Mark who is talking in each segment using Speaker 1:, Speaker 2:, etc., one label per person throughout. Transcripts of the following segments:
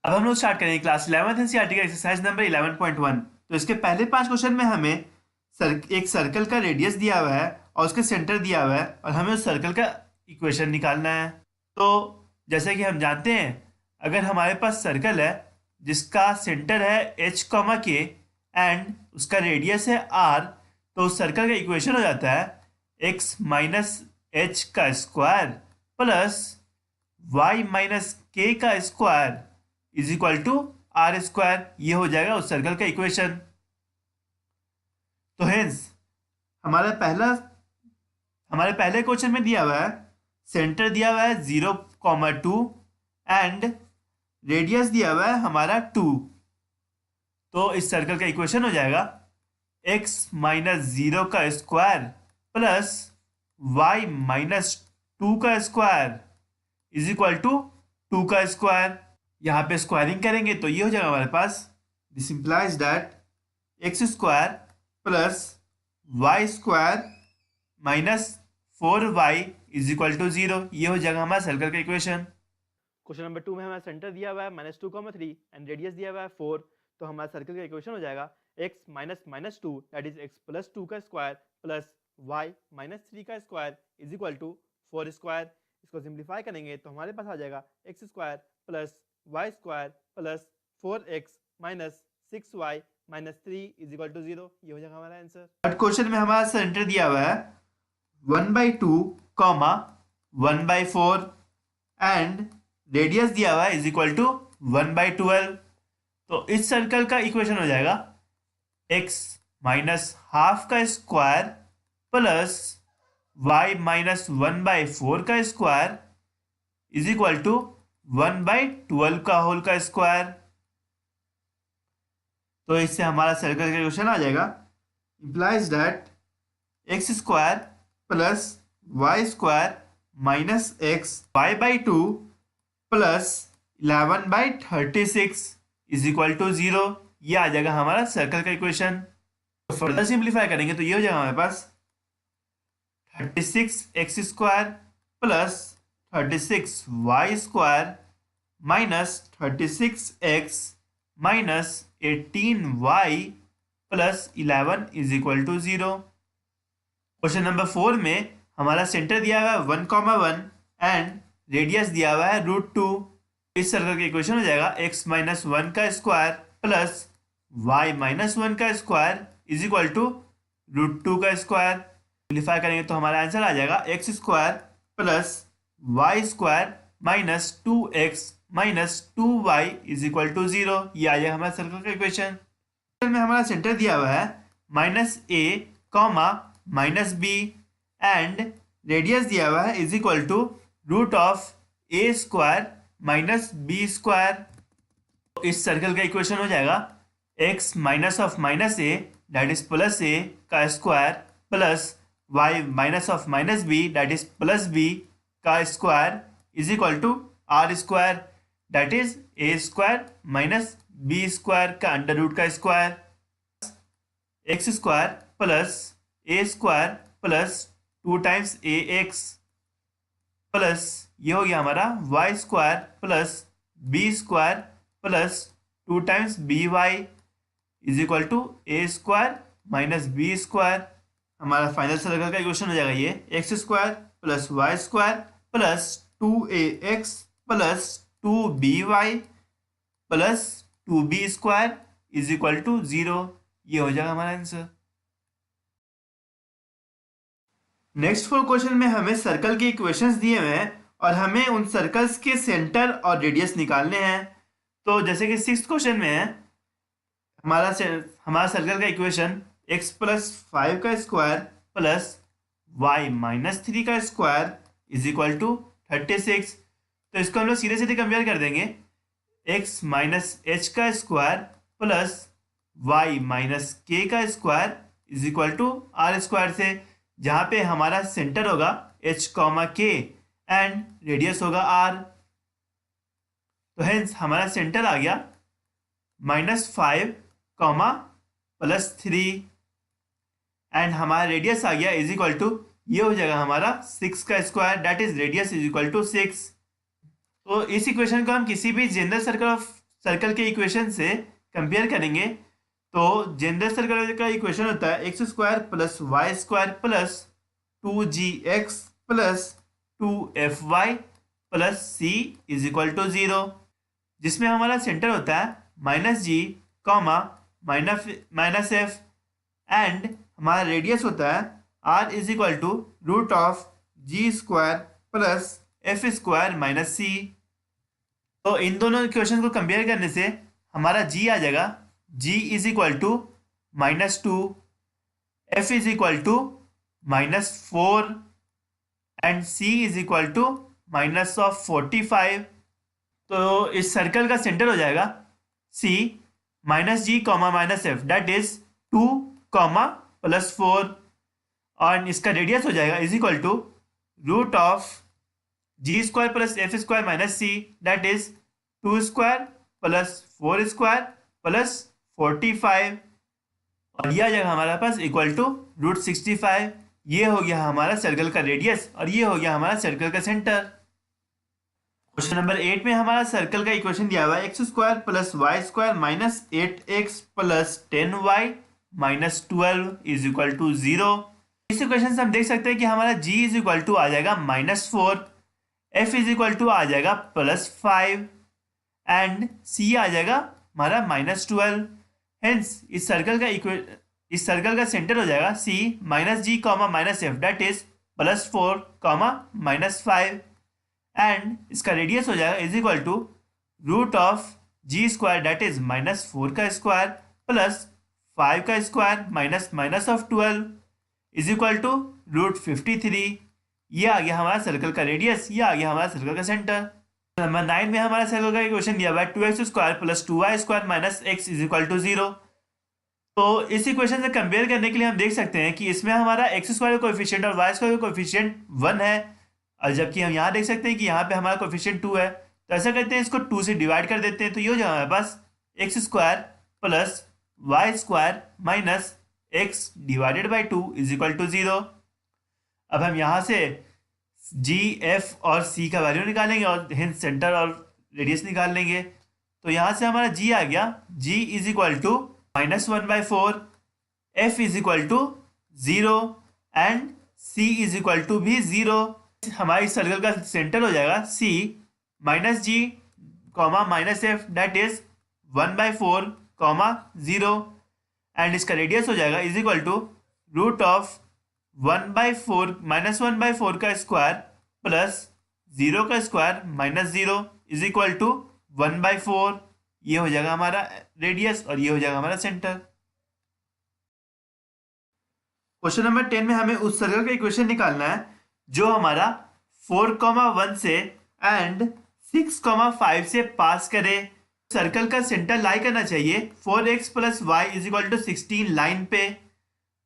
Speaker 1: अब हम लोग स्टार्ट करेंगे क्लास 11th एनसीईआरटी का एक्सरसाइज नंबर 11.1। तो इसके पहले 5 क्वेश्चन में हमें एक सर्कल का रेडियस दिया हुआ है और उसके सेंटर दिया हुआ है और हमें उस सर्कल का इक्वेशन निकालना है। तो जैसे कि हम जानते हैं, अगर हमारे पास सर्कल है जिसका सेंटर है h, k एंड उसका रेडियस है r, तो उस सर्कल का इक्वेशन हो जाता है x माइनस एच का स्क्वायर प्लस y माइनस के का square is equal to are square. ये हो जाएगा उस सर्कल का इक्वेशन। तो हेंस हमारे पहले क्वेश्चन में दिया हुआ है सेंटर दिया हुआ है 0,2 एंड रेडियस दिया हुआ है हमारा 2। तो इस सर्कल का इक्वेशन हो जाएगा x माइनस 0 का स्क्वायर प्लस y माइनस 2 का स्क्वायर इज इक्वल टू 2 का स्क्वायर। यहाँ पे स्क्वायरिंग करेंगे तो ये हो जाएगा हमारे पास, this implies that x square plus Y square minus 4y is equal to 0। ये हो जाएगा हमारा सर्कल का इक्वेशन।
Speaker 2: क्वेश्चन नंबर 2 में हमारा सेंटर दिया हुआ है -2,3 एंड रेडियस दिया हुआ है 4। तो हमारा सर्कल का इक्वेशन हो जाएगा x minus 2 that is x plus 2 का स्क्वायर प्लस y माइनस 3 का square is equal to 4 square. इसको सिंप्लीफाई करेंगे तो हमारे पास आ जाएगा x square plus Y square plus 4x minus 6y minus 3 is equal to 0। ये हो जाएगा हमारा आंसर।
Speaker 1: थर्ड क्वेश्चन में हमारा सेंटर दिया हुआ है 1/2, 1/4 एंड रेडियस दिया हुआ है इज इक्वल टू 1/12। तो इस सर्कल का इक्वेशन हो जाएगा x माइनस हाफ का स्क्वायर प्लस y माइनस 1/4 का स्क्वायर इज इक्वल टू 1/12 का होल का स्क्वायर। तो इससे हमारा सर्कल का इक्वेशन आ जाएगा, implies that x square plus Y square minus x y/2 plus 11/36 is equal to 0। ये आ जाएगा हमारा सर्कल का इक्वेशन। फर्दर सिंप्लीफाई करेंगे तो ये हो जाएगा हमारे पास 36x square plus 36y square minus 36x minus 18y plus 11 is equal to 0। Question number 4 में हमारा सेंटर दिया हुआ है 1,1 एंड रेडियस दिया हुआ है √2। इस सर्कल का इक्वेशन हो जाएगा x माइनस 1 का स्क्वायर प्लस y माइनस 1 का स्क्वायर इज इक्वल टू √2 का स्क्वायर। सिंप्लीफाई करेंगे तो हमारा आंसर आ जाएगा x square plus Y square minus 2x minus 2y is equal to 0। ये आ जाएगा हमारा सर्कल का इक्वेशन। में हमारा सेंटर दिया हुआ है -a, -b एंड रेडियस दिया हुआ है is equal to √a square minus b square. तो इस सर्कल का इक्वेशन हो जाएगा x minus of minus a that is plus a का square plus y minus of minus b that is plus b का square is equal to are square that is a square minus b square का under root का square x square plus a square plus 2 times ax plus ये हो गया हमारा y square plus b square plus 2 times by is equal to a square minus b square. हमारा final circle का equation हो जाएगा ये x square plus Y square plus 2ax plus 2by plus 2b square is equal to 0। ये हो जाएगा हमारा answer. Next 4 question में हमें सर्कल के इक्वेशंस दिए हुए हैं और हमें उन सर्कल्स के सेंटर और रेडियस निकालने हैं। तो जैसे कि 6th क्वेश्चन में है हमारा सर्कल का इक्वेशन x प्लस 5 का स्क्वायर प्लस y माइनस 3 का स्क्वायर इज इक्वल टू 36। तो इसको हम लोग सीधे सीधे कंपेयर कर देंगे, x माइनस एच का स्क्वायर प्लस y माइनस के का square is equal to are square से, जहाँ पे हमारा सेंटर होगा h, k एंड रेडियस होगा r। तो हेंस हमारा सेंटर आ गया -5, +3 एंड हमारा रेडियस आ गया इज इक्वल टू, ये हो जाएगा हमारा 6 का square that is radius is equal to 6। तो इस इक्वेशन को हम किसी भी जनरल सर्कल के इक्वेशन से कंपेयर करेंगे तो जनरल सर्कल का इक्वेशन होता है x square plus Y square plus 2gx plus 2fy plus c is equal to 0, जिसमें हमारा सेंटर होता है -g comma minus f and हमारा रेडियस होता है r is equal to root of g square plus f square minus सी। तो इन दोनों equation को कंपेयर करने से हमारा g आ जाएगा g is equal to -2, f is equal to -4 and c is equal to -45। तो इस सर्कल का सेंटर हो जाएगा c -g comma minus f that is 2 comma plus 4 और इसका रेडियस हो जाएगा is equal to root of g square plus f square minus c that is 2 square plus 4 square plus 45 और यह आ जाएगा हमारे पास इक्वल टू रूट 65। ये हो गया हमारा सर्कल का रेडियस और ये हो गया हमारा सर्कल का सेंटर। क्वेश्चन नंबर 8 में हमारा सर्कल का इक्वेशन दिया हुआ है x square plus Y square minus 8x plus 10y minus 12 is equal to 0। इस इक्वेशन से हम देख सकते हैं कि हमारा g इज इक्वल टू आ जाएगा -4, f इज इक्वल टू आ जाएगा +5 एंड c आ जाएगा हमारा -12। हेंस इस सर्कल का सेंटर हो जाएगा c -g comma minus f that is +4 comma -5 and इसका रेडियस हो जाएगा is equal to root of g square that is -4 का स्क्वायर प्लस 5 का square minus of 12 is equal to root 53। ये आ गया हमारा सर्कल का रेडियस, ये आ गया हमारा सर्कल का सेंटर। नंबर 9 में हमारा सर्कल का इक्वेशन दिया हुआ है 2x square plus 2y square minus x is equal to 0। तो इस इक्वेशन से कंपेयर करने के लिए हम देख सकते हैं कि इसमें हमारा एक्स स्क्वायर का कोएफिशिएंट और वाई स्क्वायर का कोएफिशिएंट 1 है और जबकि हम यहाँ देख सकते हैं कि यहाँ पे हमारा कोएफिशिएंट 2 है। तो ऐसा करते हैं इसको 2 से डिवाइड कर देते हैं तो ये हो जाएगा हमारे पास x square plus Y square minus x divided by 2 is equal to 0। अब हम यहाँ से g, f और c का वैल्यू निकालेंगे और हिंस सेंटर और रेडियस निकाल लेंगे। तो यहाँ से हमारा g आ गया, g is equal to -1/4, f is equal to 0 and c is equal to भी 0। हमारी सर्कल का सेंटर हो जाएगा c -g comma minus f that is 1/4 comma 0 and इसका रेडियस हो जाएगा is equal to root of 1/4 -1/4 का स्क्वायर प्लस 0 का square minus 0 is equal to 1/4। ये हो जाएगा हमारा रेडियस और ये हो जाएगा हमारा सेंटर। क्वेश्चन नंबर 10 में हमें उस सर्कल का इक्वेशन निकालना है जो हमारा 4,1 से एंड 6,5 से पास करे। सर्कल का सेंटर लाई करना चाहिए 4x plus y is equal to 16 line पे।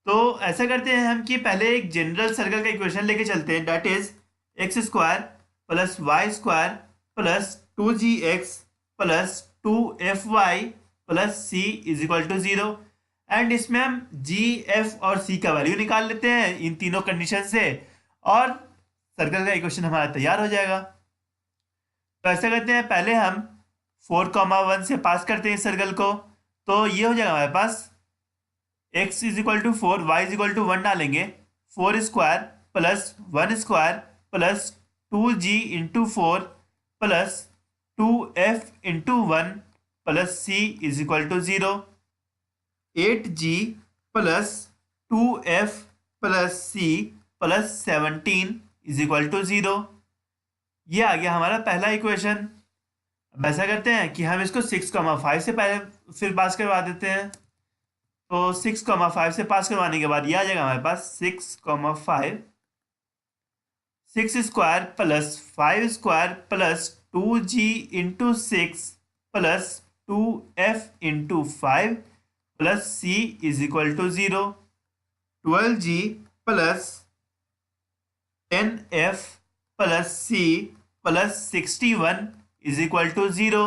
Speaker 1: तो ऐसा करते हैं हम कि पहले एक जनरल सर्कल का इक्वेशन लेके चलते हैं that is x square plus Y square plus 2gx plus 2fy plus c is equal to 0 and इसमें हम g, f और c का वैल्यू निकाल लेते हैं इन तीनों कंडीशन से और सर्कल का इक्वेशन हमारा तैयार हो जाएगा। तो ऐसा करते हैं पहले हम 4,1 से पास करते हैं इस सर्कल को तो ये हो जाएगा हमारे पास x is equal to 4, y is equal to 1 डालेंगे 4 square plus 1 square plus 2g into 4 plus 2f into 1 plus c is equal to 0। 8g plus 2f plus c plus 17 is equal to 0। ये आ गया हमारा पहला equation. अब ऐसा करते हैं कि हम इसको 6,5 से पहले फिर पास करवा देते हैं। तो 6,5 से पास करवाने के बाद ये आ जाएगा हमारे पास 6,5 6 square plus 5 square plus 2g into 6 plus 2f into 5 plus c is equal to 0। 12g plus 10f plus c plus 61 is equal to 0।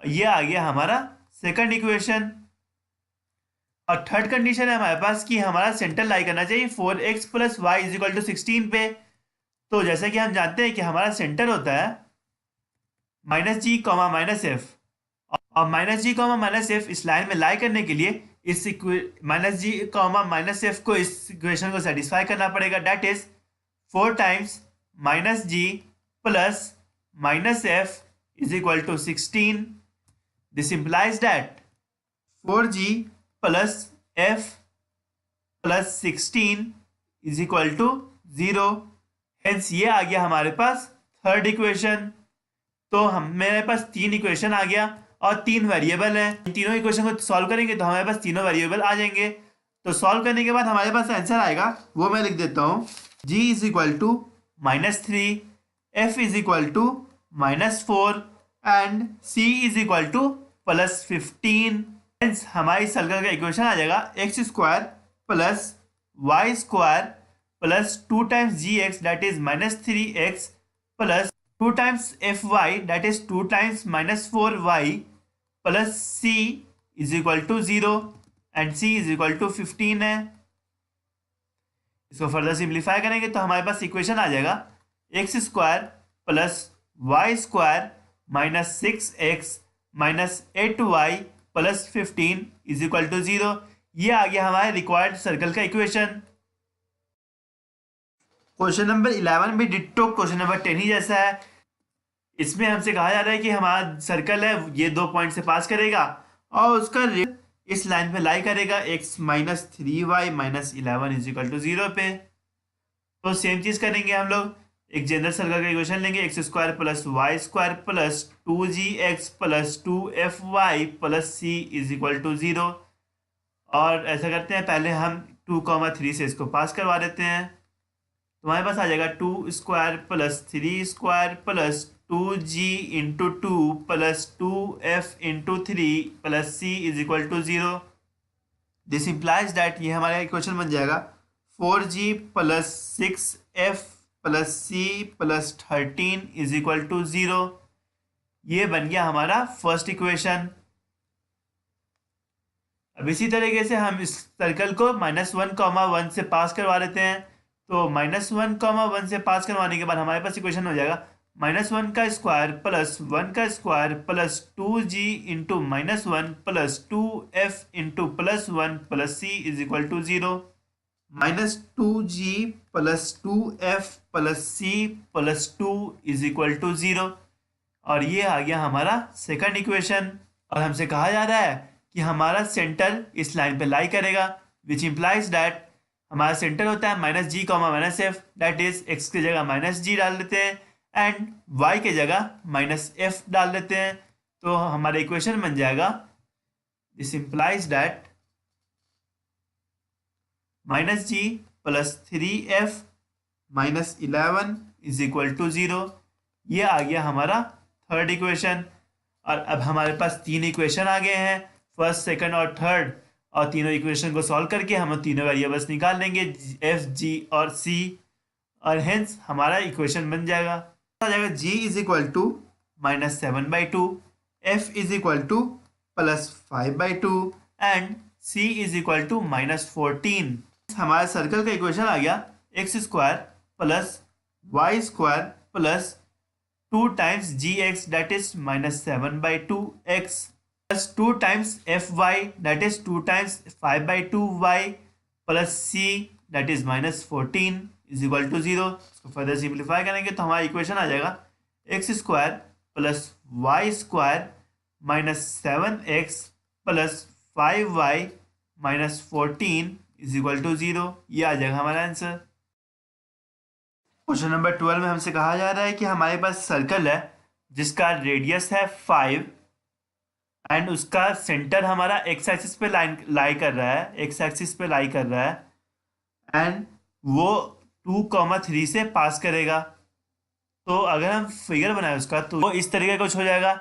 Speaker 1: ये आ गया हमारा सेकंड इक्वेशन। और थर्ड कंडीशन है हमारे पास कि हमारा सेंटर लाई करना चाहिए 4x plus y is equal to 16 पे। तो जैसा कि हम जानते हैं कि हमारा सेंटर होता है -g कॉमा माइनस एफ और minus g comma minus f इस लाइन में लाई करने के लिए इस minus g comma minus f को इस इक्वेशन को सेटिस्फाई करना पड़ेगा। That is 4 times minus g plus minus f is equal to 16। This implies that 4g plus f plus 16 is equal to 0। Hence ये आ गया हमारे पास थर्ड इक्वेशन। तो हम मेरे पास 3 इक्वेशन आ गया और 3 वेरिएबल हैं। इन तीनों इक्वेशन को सॉल्व करेंगे तो हमारे पास तीनों वेरिएबल आ जाएंगे। तो सॉल्व करने के बाद हमारे पास आंसर आएगा, वो मैं लिख देता हूँ। g is equal to -3, f is equal to -4 and c is equal to +15। Hence हमारी सर्कल का इक्वेशन आ जाएगा x square plus y square plus 2 times g x that is -3x plus 2 times fy that is 2 times -4y plus c is equal to 0 and c is equal to 15 है। इसको further simplify करेंगे तो हमारे पास equation आ जाएगा x square plus y square minus 6x minus 8y plus 15 is equal to 0। ये आ गया हमारे रिक्वायर्ड सर्कल का इक्वेशन। क्वेश्चन नंबर 11 भी डिट्टो क्वेश्चन नंबर 10 ही जैसा है। इसमें हमसे कहा जा रहा है कि हमारा सर्कल है ये 2 पॉइंट से पास करेगा और उसका इस लाइन पे लाई करेगा x minus 3y minus 11 is equal to 0 पे। तो सेम चीज करेंगे हम लोग, एक जनरल सर्कल का इक्वेशन लेंगे x square plus Y square plus 2gx plus 2fy plus c is equal to 0। और ऐसा करते हैं, पहले हम 2,3 से इसको पास करवा देते हैं। तो हमारे पास आ जाएगा 2 square plus 3 square plus 2g into 2 plus 2f into 3 plus c is equal to 0। This implies that ये हमारा इक्वेशन बन जाएगा 4g plus 6f plus c plus 13 is equal to 0। ये बन गया हमारा फर्स्ट इक्वेशन। अब इसी तरीके से हम इस सर्कल को -1,1 से पास करवा देते हैं। तो -1,1 से पास करवाने के बाद हमारे पास इक्वेशन हो जाएगा -1 का स्क्वायर प्लस 1 का square plus 2g into -1 plus 2f into +1 plus c is equal to 0। -2g plus 2f plus c plus 2 is equal to 0। और ये आ गया हमारा सेकंड इक्वेशन। और हमसे कहा जा रहा है कि हमारा सेंटर इस लाइन पे लाई करेगा, विच इम्प्लाइज दैट हमारा सेंटर होता है -g, -f that is x की जगह -g डाल देते हैं एंड y के जगह -f डाल देते हैं। तो हमारा इक्वेशन बन जाएगा, this implies that -g plus 3f minus 11 is equal to 0। ये आ गया हमारा थर्ड इक्वेशन। और अब हमारे पास 3 इक्वेशन आ गए हैं, फर्स्ट, सेकंड और थर्ड। और तीनों इक्वेशन को सॉल्व करके हम तीनों वेरिएबल्स निकाल लेंगे f, g और c, और हेंस हमारा इक्वेशन बन जाएगा। आ जाएगा g is equal to -7/2, f is equal to +5/2 and c is equal to -14। हमारे सर्कल का इक्वेशन आ गया x square plus Y square plus 2 times gx that is -7/2x plus 2 times fy that is 2 times 5/2y plus c that is -14 is equal to 0। इसको further simplify करेंगे तो हमारा equation आ जाएगा x square plus Y square minus 7x plus 5y minus 14 is equal to 0। ये आ जाएगा हमारा आंसर। क्वेश्चन नंबर 12 में हमसे कहा जा रहा है कि हमारे पास सर्कल है जिसका रेडियस है 5 एंड उसका सेंटर हमारा एक्स एक्सिस पे लाई कर रहा है एंड वो 2,3 से पास करेगा। तो अगर हम फिगर बनाए उसका तो वो इस तरीके का कुछ हो जाएगा।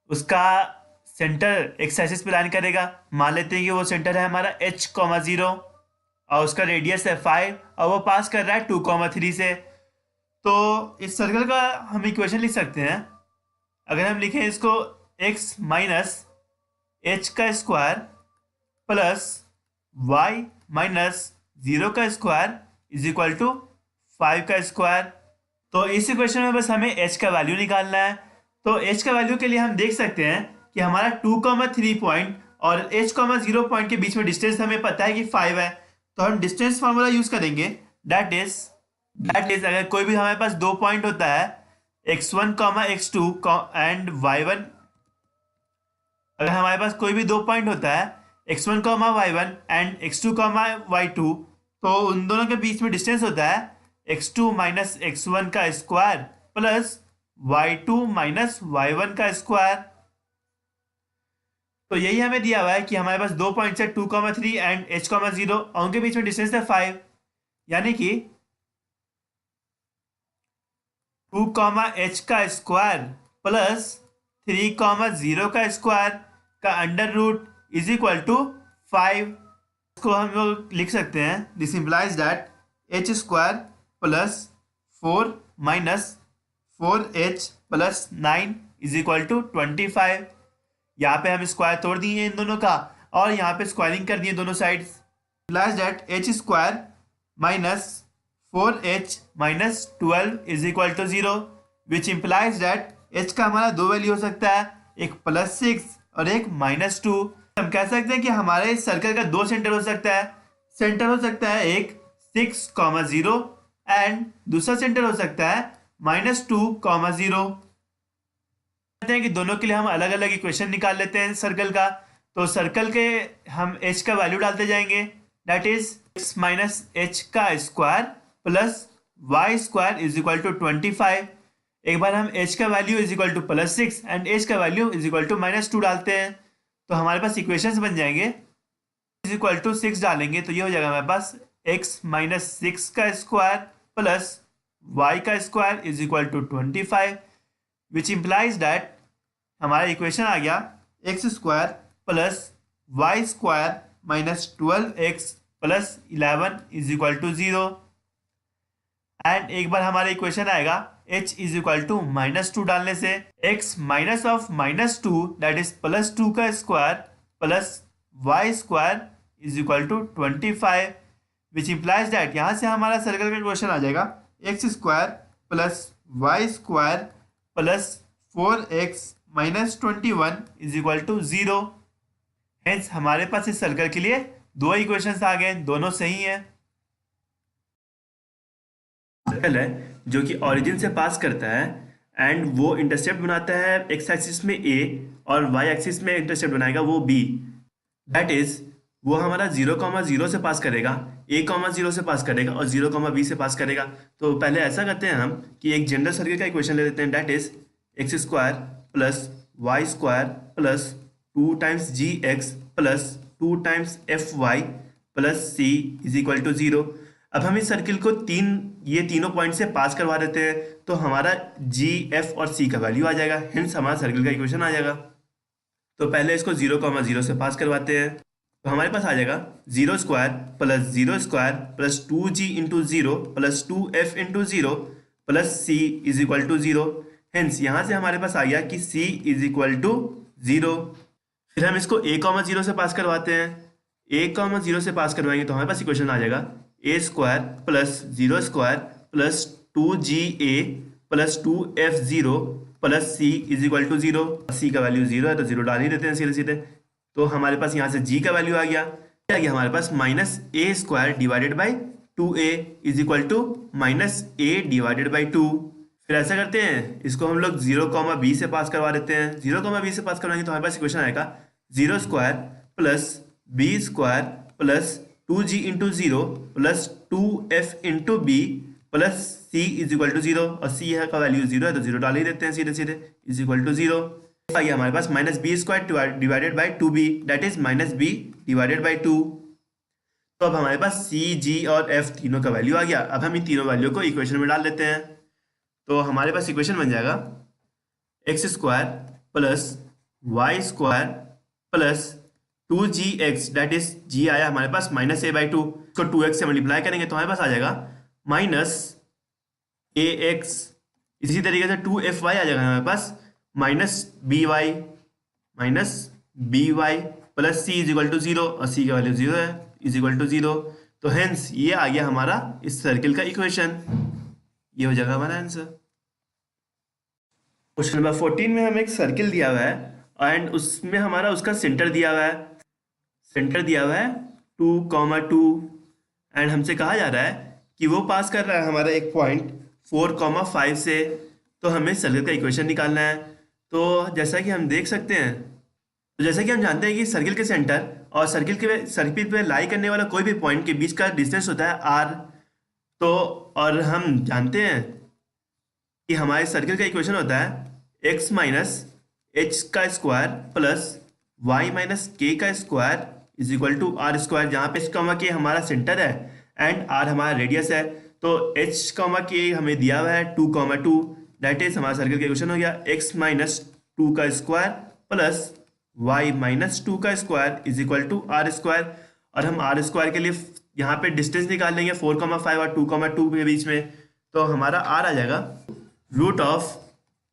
Speaker 1: उसका सेंटर एक्स एक्सिस पे लाइन करेगा, मान लेते हैं कि वो सेंटर है हमारा h,0 और उसका रेडियस है 5 और वो पास कर रहा है 2,3 से। तो इस सर्कल का हम इक्वेशन लिख सकते हैं। अगर हम लिखें इसको x माइनस h का स्क्वायर प्लस y माइनस 0 का स्क्वायर इज इक्वल टू 5 का स्क्वायर। तो इस इक्वेशन में बस हमें h का वैल्यू निकालना है। तो h का वैल्यू के लिए हम देख सकते हैं कि हमारा 2,3 पॉइंट और h,0 पॉइंट के बीच में डिस्टेंस हमें पता है कि 5 है, तो हम डिस्टेंस फार्मूला यूज करेंगे। दैट इज अगर कोई भी हमारे पास दो पॉइंट होता है x1, x2 एंड y1, अगर हमारे पास कोई भी दो पॉइंट होता है x1, y1 and x2, y2, तो उन दोनों के बीच में डिस्टेंस होता है x2 माइनस x1 का square plus y2 minus y1 का स्क्वायर। तो यही हमें दिया हुआ है कि हमारे पास दो पॉइंट्स है 2,3 एंड h,0 और उनके बीच में डिस्टेंस है 5, यानी कि 2,h का स्क्वायर प्लस 3,0 का स्क्वायर का under root is equal to 5। इसको हम लोग लिख सकते हैं, this implies that h square plus 4 minus 4h plus 9 is equal to 25। यहाँ पे हम स्क्वायर तोड़ दिए इन दोनों का और यहाँ पे स्क्वायरिंग कर दिए दोनों sides. Implies that h square minus 4h minus 12 is equal to 0, which implies that h का हमारा दो वैल्यू हो सकता है, एक +6 और एक -2। हम कह सकते हैं कि हमारे इस सर्कल का दो सेंटर हो सकता है। सेंटर हो सकता है एक 6,0 एंड दूसरा सेंटर हो सकता है -2,0। हैं कि दोनों के लिए हम अलग अलग इक्वेशन निकाल लेते हैं सर्कल का। तो सर्कल के हम h का वैल्यू डालते जाएंगे, that is x minus h का square plus y square is equal to 25। एक बार हम h का value is equal to +6 and h का वैल्यू इज इक्वल टू -2 डालते हैं, तो हमारे पास इक्वेशंस बन जाएंगे। इज इक्वल टू 6 डालेंगे तो ये हो जाएगा हमारे पास x माइनस 6 का स्क्वायर प्लस y का square is equal to 25, which implies that हमारा इक्वेशन आ गया x square plus y square minus 12x plus 11 is equal to 0। And एक बार हमारा इक्वेशन आएगा h इज इक्वल टू -2 डालने से x minus of -2 that is +2 का square plus y square is equal to 25, which implies that यहाँ से हमारा सर्कल का इक्वेशन आ जाएगा x square plus y square plus 4x minus 21 is equal to 0। Hence हमारे पास इस सर्कल के लिए दो इक्वेशंस आ गए, दोनों सही हैं। सर्कल है जो कि ओरिजिन से पास करता है एंड वो इंटरसेप्ट बनाता है x एक्सिस में a और y एक्सिस में इंटरसेप्ट बनाएगा वो b। दैट इज वो हमारा 0,0 से पास करेगा, a,0 से पास करेगा और 0,b से पास करेगा। तो पहले ऐसा करते हैं हम कि एक जनरल सर्कल का इक्वेशन ले लेते हैं, that is x square plus y square plus 2 times gx plus 2 times fy plus c is equal to 0। अब हम इस सर्किल को ये तीनों पॉइंट से पास करवा देते हैं, तो हमारा g, f और c का वैल्यू आ जाएगा, हेंस हमारा सर्किल का इक्वेशन आ जाएगा। तो पहले इसको 0,0 से पास करवाते हैं, तो हमारे पास आ जाएगा 0 square plus 0 square plus 2g into 0 plus 2f into 0 plus c is equal to 0। Hence यहाँ से हमारे पास आ गया कि c इज इक्वल टू 0। फिर हम इसको a,0 से पास करवाते हैं, a,0 से पास करवाएंगे तो हमारे पास इक्वेशन आ जाएगा a square plus 0 square plus 2ga plus 2f0 plus c is equal to 0। c का वैल्यू 0 है तो 0 डाल ही देते हैं सीधे सीधे। तो हमारे पास यहाँ से g का वैल्यू आ गया हमारे पास minus a square divided by 2a is equal to minus a divided by 2। फिर ऐसा करते हैं, इसको हम लोग 0,b से पास करवा देते हैं। 0,b से पास करवाएंगे तो हमारे पास इक्वेशन आएगा 0 square plus b square plus 2g into 0 plus 2f into b plus c is equal to 0, और c का वैल्यू 0 है तो 0 डाल ही देते हैं सीधे सीधे, इज इक्वल टू 0। आ गया हमारे पास minus b square divided by 2b that is minus b divided by 2। तो अब हमारे पास c, g और f तीनों का वैल्यू आ गया। अब हम इन तीनों वैल्यू को इक्वेशन में डाल देते हैं, तो हमारे पास इक्वेशन बन जाएगा x square plus y square plus 2gx that is g आया हमारे पास माइनस a बाई 2, इसको 2x से मल्टीप्लाई करेंगे तो हमारे पास आ जाएगा माइनस ax। इसी तरीके से 2fy आ जाएगा हमारे पास minus by plus c is equal to 0, और c का वैल्यू 0 है इज इक्वल टू 0। तो हेंस ये आ गया हमारा इस सर्किल का इक्वेशन, ये हो जाएगा हमारा आंसर। क्वेश्चन नंबर 14 में हमें एक सर्किल दिया हुआ है एंड उसमें हमारा उसका सेंटर दिया हुआ है, सेंटर दिया हुआ है 2,2 एंड हमसे कहा जा रहा है कि वो पास कर रहा है हमारा एक पॉइंट 4,5 से। तो हमें सर्कल का इक्वेशन निकालना है। तो जैसा कि हम देख सकते हैं, तो जैसा कि हम जानते हैं कि सर्किल के सेंटर और सर्किल पे लाई करने वाला कोई भी पॉइंट के बीच का डिस्टेंस होता है r। तो और हम जानते हैं कि हमारे सर्किल का इक्वेशन होता है x माइनस एच का स्क्वायर प्लस वाई माइनस के का square is equal to are square, जहाँ पे h कॉमा के हमारा सेंटर है एंड r हमारा रेडियस है। तो h कॉमा के हमें दिया हुआ है 2,2, दैट इज हमारा सर्किल का इक्वेशन हो गया x माइनस 2 का स्क्वायर प्लस y माइनस 2 का square is equal to are square. और हम आर स्क्वायर के लिए यहाँ पे डिस्टेंस निकाल लेंगे 4,5 और 2,2 के बीच में। तो हमारा r आ जाएगा रूट ऑफ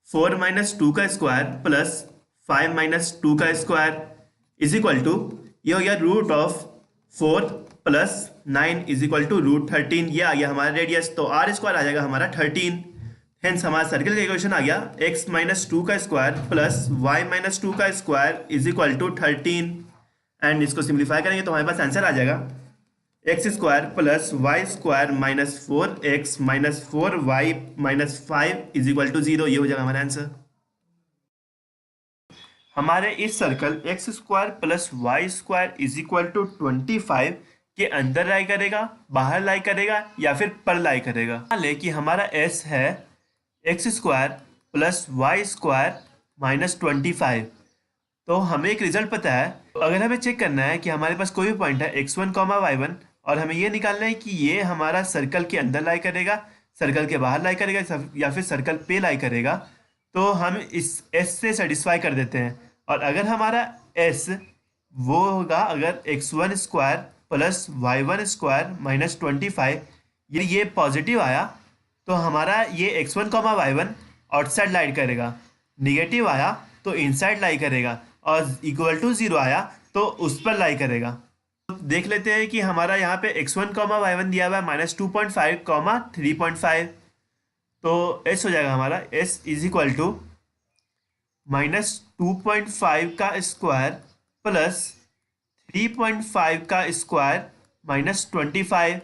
Speaker 1: 4 माइनस 2 का स्क्वायर प्लस 5 माइनस 2 का स्क्वायर इज इक्वल टू, ये हो गया root of 4 plus 9 is equal to root 13। ये आ गया हमारा रेडियस। तो आर स्क्वायर आ जाएगा हमारा 13। हेंस हमारा सर्किल का इक्वेशन आ गया x माइनस 2 का स्क्वायर प्लस y माइनस 2 का square is equal to 13। And इसको सिंप्लीफाई करेंगे तो हमारे पास आंसर आ जाएगा x square plus Y square minus 4x minus 4y minus 5 is equal to 0। ये हो जाएगा हमारा आंसर। हमारे इस circle X square plus Y square is equal to 25 के अंदर लाई करेगा, बाहर लाई करेगा या फिर पर लाई करेगा। मान ले कि हमारा s है x square plus Y square minus 25। तो हमें एक रिजल्ट पता है। अगर हमें चेक करना है कि हमारे पास कोई भी पॉइंट है x1, y1 और हमें ये निकालना है कि ये हमारा सर्कल के अंदर लाई करेगा, सर्कल के बाहर लाई करेगा या फिर सर्कल पे लाई करेगा, तो हम इस s से सेटिस्फाई कर देते हैं। और अगर हमारा s वो होगा अगर x1 square plus y1 square minus 25, ये पॉजिटिव आया तो हमारा ये x1, y1 आउटसाइड लाई करेगा, निगेटिव आया तो इनसाइड लाई करेगा और इक्वल टू 0 आया तो उस पर लाई करेगा। तो देख लेते हैं कि हमारा यहाँ पे x1, y1 दिया हुआ है माइनस 2.5, 3.5। तो s हो जाएगा हमारा s is equal to minus 2.5 का स्क्वायर प्लस 3.5 का स्क्वायर माइनस 25।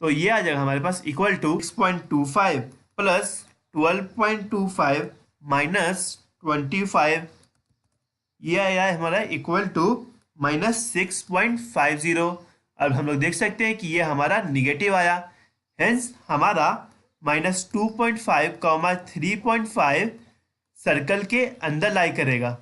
Speaker 1: तो ये आ जाएगा हमारे पास इक्वल टू 6.25 प्लस 12.25 माइनस 25। ये आया है हमारा इक्वल टू माइनस 6.50। अब हम लोग देख सकते हैं कि ये हमारा निगेटिव आया। हेंस हमारा माइनस 2.5, 3.5 सर्कल के अंदर लाई करेगा।